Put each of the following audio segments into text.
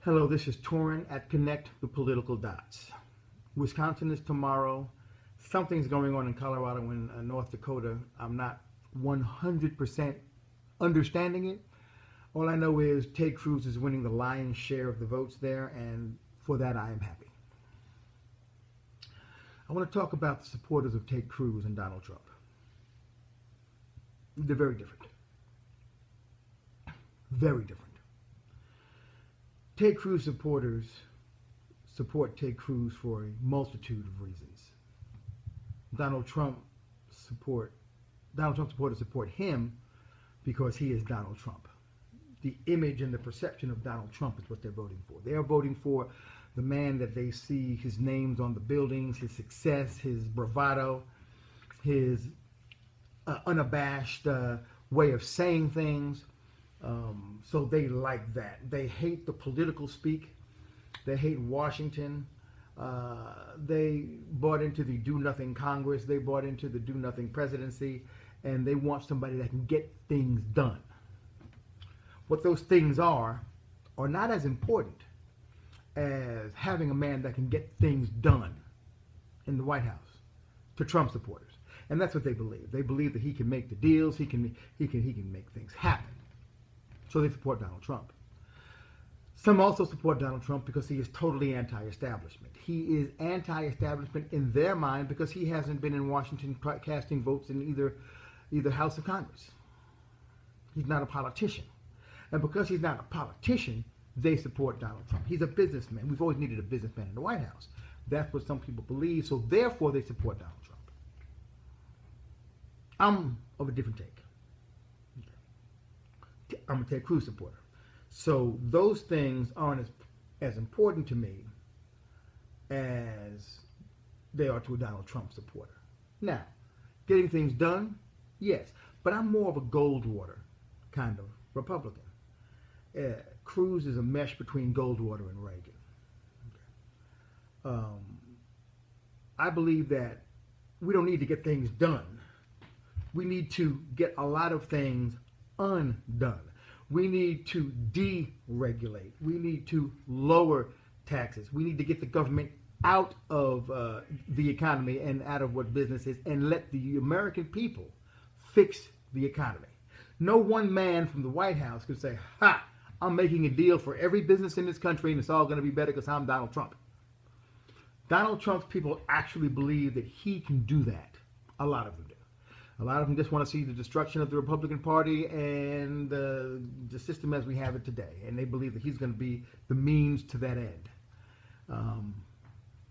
Hello, this is Torin at Connect the Political Dots. Wisconsin is tomorrow. Something's going on in Colorado and North Dakota. I'm not 100% understanding it. All I know is Ted Cruz is winning the lion's share of the votes there, and for that I am happy. I want to talk about the supporters of Ted Cruz and Donald Trump. They're very different. Very different. Ted Cruz supporters support Ted Cruz for a multitude of reasons. Donald Trump supporters support him because he is Donald Trump. The image and the perception of Donald Trump is what they're voting for. They are voting for the man that they see his names on the buildings, his success, his bravado, his unabashed way of saying things. So they like that. They hate the political speak. They hate Washington. They bought into the do-nothing Congress. They bought into the do-nothing presidency. And they want somebody that can get things done. What those things are not as important as having a man that can get things done in the White House to Trump supporters. And that's what they believe. They believe that he can make the deals. He can make things happen. So they support Donald Trump. Some also support Donald Trump because he is totally anti-establishment. He is anti-establishment in their mind because he hasn't been in Washington casting votes in either House of Congress. He's not a politician. And because he's not a politician, they support Donald Trump. He's a businessman. We've always needed a businessman in the White House. That's what some people believe, so therefore they support Donald Trump. I'm of a different take. I'm a Ted Cruz supporter. So those things aren't as important to me as they are to a Donald Trump supporter. Now, getting things done, yes, but I'm more of a Goldwater kind of Republican. Cruz is a mesh between Goldwater and Reagan. I believe that we don't need to get things done. We need to get a lot of things undone. We need to deregulate. We need to lower taxes. We need to get the government out of the economy and out of what business is and let the American people fix the economy. No one man from the White House could say, ha, I'm making a deal for every business in this country and it's all going to be better because I'm Donald Trump. Donald Trump's people actually believe that he can do that. A lot of them do. A lot of them just want to see the destruction of the Republican Party and the system as we have it today. And they believe that he's going to be the means to that end.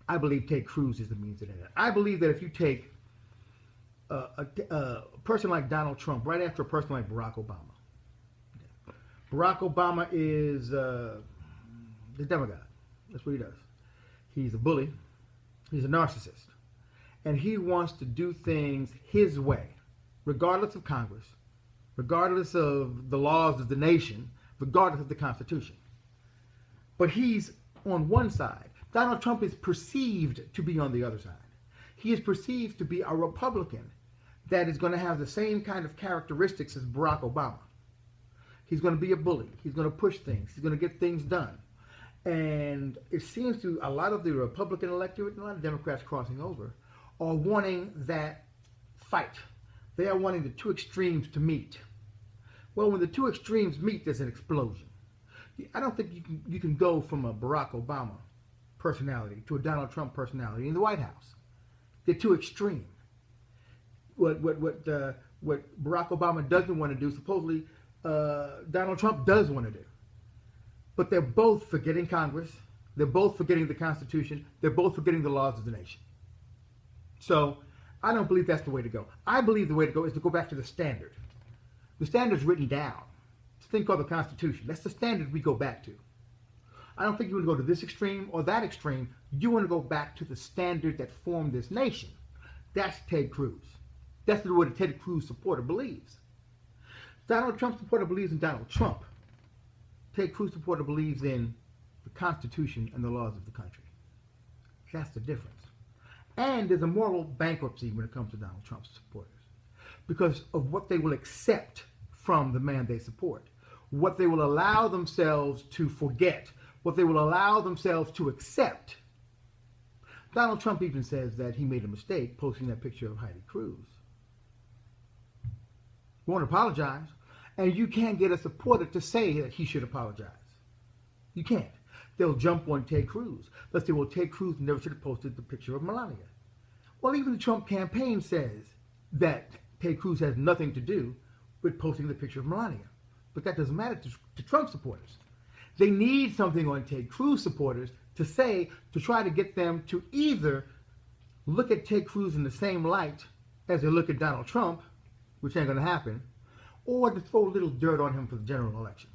I believe Ted Cruz is the means to that end. I believe that if you take a person like Donald Trump right after a person like Barack Obama. Barack Obama is the demagogue. That's what he does. He's a bully. He's a narcissist. And he wants to do things his way, regardless of Congress, regardless of the laws of the nation, regardless of the Constitution. But he's on one side. Donald Trump is perceived to be on the other side. He is perceived to be a Republican that is going to have the same kind of characteristics as Barack Obama. He's going to be a bully. He's going to push things. He's going to get things done. And it seems to a lot of the Republican electorate and a lot of Democrats crossing over are wanting that fight. They are wanting the two extremes to meet. Well, when the two extremes meet, there's an explosion. I don't think you can go from a Barack Obama personality to a Donald Trump personality in the White House. They're too extreme. What Barack Obama doesn't want to do, supposedly Donald Trump does want to do. But they're both forgetting Congress. They're both forgetting the Constitution. They're both forgetting the laws of the nation. So I don't believe that's the way to go. I believe the way to go is to go back to the standard. The standard's written down. It's a thing called the Constitution. That's the standard we go back to. I don't think you want to go to this extreme or that extreme. You want to go back to the standard that formed this nation. That's Ted Cruz. That's what a Ted Cruz supporter believes. Donald Trump supporter believes in Donald Trump. Ted Cruz supporter believes in the Constitution and the laws of the country. That's the difference. And there's a moral bankruptcy when it comes to Donald Trump's supporters because of what they will accept from the man they support, what they will allow themselves to forget, what they will allow themselves to accept. Donald Trump even says that he made a mistake posting that picture of Heidi Cruz. Won't apologize. And you can't get a supporter to say that he should apologize. You can't. They'll jump on Ted Cruz. Let's say, well, Ted Cruz never should have posted the picture of Melania. Well, even the Trump campaign says that Ted Cruz has nothing to do with posting the picture of Melania. But that doesn't matter to Trump supporters. They need something on Ted Cruz supporters to say, to try to get them to either look at Ted Cruz in the same light as they look at Donald Trump, which ain't going to happen, or to throw a little dirt on him for the general election.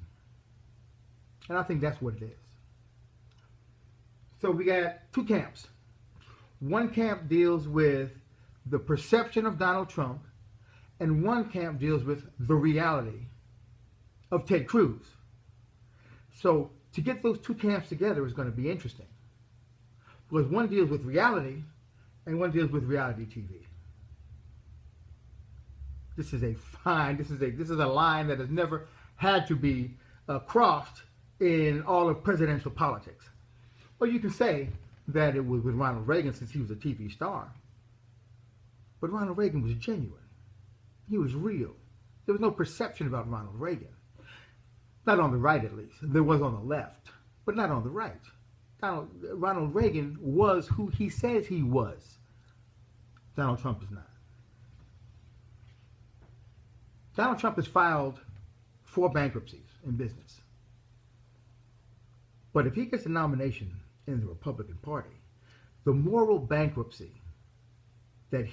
And I think that's what it is. So we got two camps. One camp deals with the perception of Donald Trump, and one camp deals with the reality of Ted Cruz. So to get those two camps together is going to be interesting, because one deals with reality and one deals with reality TV. This is a line that has never had to be crossed in all of presidential politics. Well, you can say that it was with Ronald Reagan since he was a TV star, but Ronald Reagan was genuine. He was real. There was no perception about Ronald Reagan. Not on the right, at least. There was on the left, but not on the right. Ronald Reagan was who he says he was. Donald Trump is not. Donald Trump has filed 4 bankruptcies in business. But if he gets a nomination in the Republican Party, the moral bankruptcy that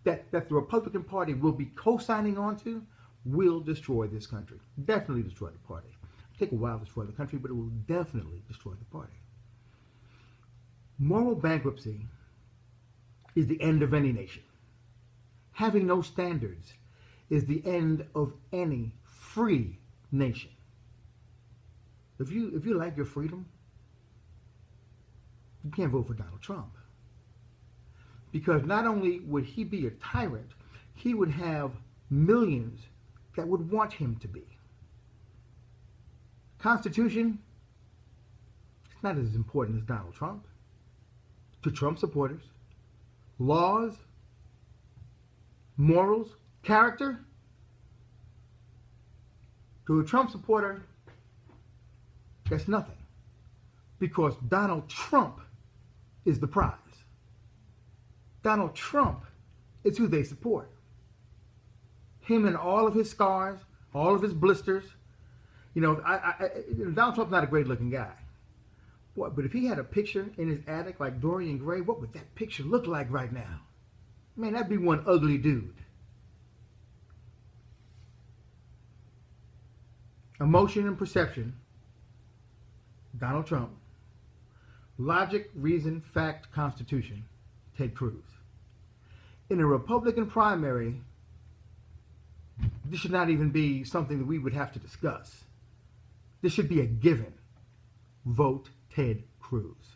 that the Republican Party will be co-signing onto will destroy this country. Definitely destroy the party. It'll take a while to destroy the country, but it will definitely destroy the party. Moral bankruptcy is the end of any nation. Having no standards is the end of any free nation. If you like your freedom, you can't vote for Donald Trump. Because not only would he be a tyrant, he would have millions that would want him to be. Constitution, it's not as important as Donald Trump. To Trump supporters, laws, morals, character, to a Trump supporter, that's nothing. Because Donald Trump is the prize. Donald Trump is who they support. Him and all of his scars, all of his blisters. Donald Trump's not a great looking guy. But if he had a picture in his attic like Dorian Gray, what would that picture look like right now? Man, that'd be one ugly dude. Emotion and perception, Donald Trump. Logic, reason, fact, Constitution, Ted Cruz. In a Republican primary, this should not even be something that we would have to discuss. This should be a given. Vote Ted Cruz.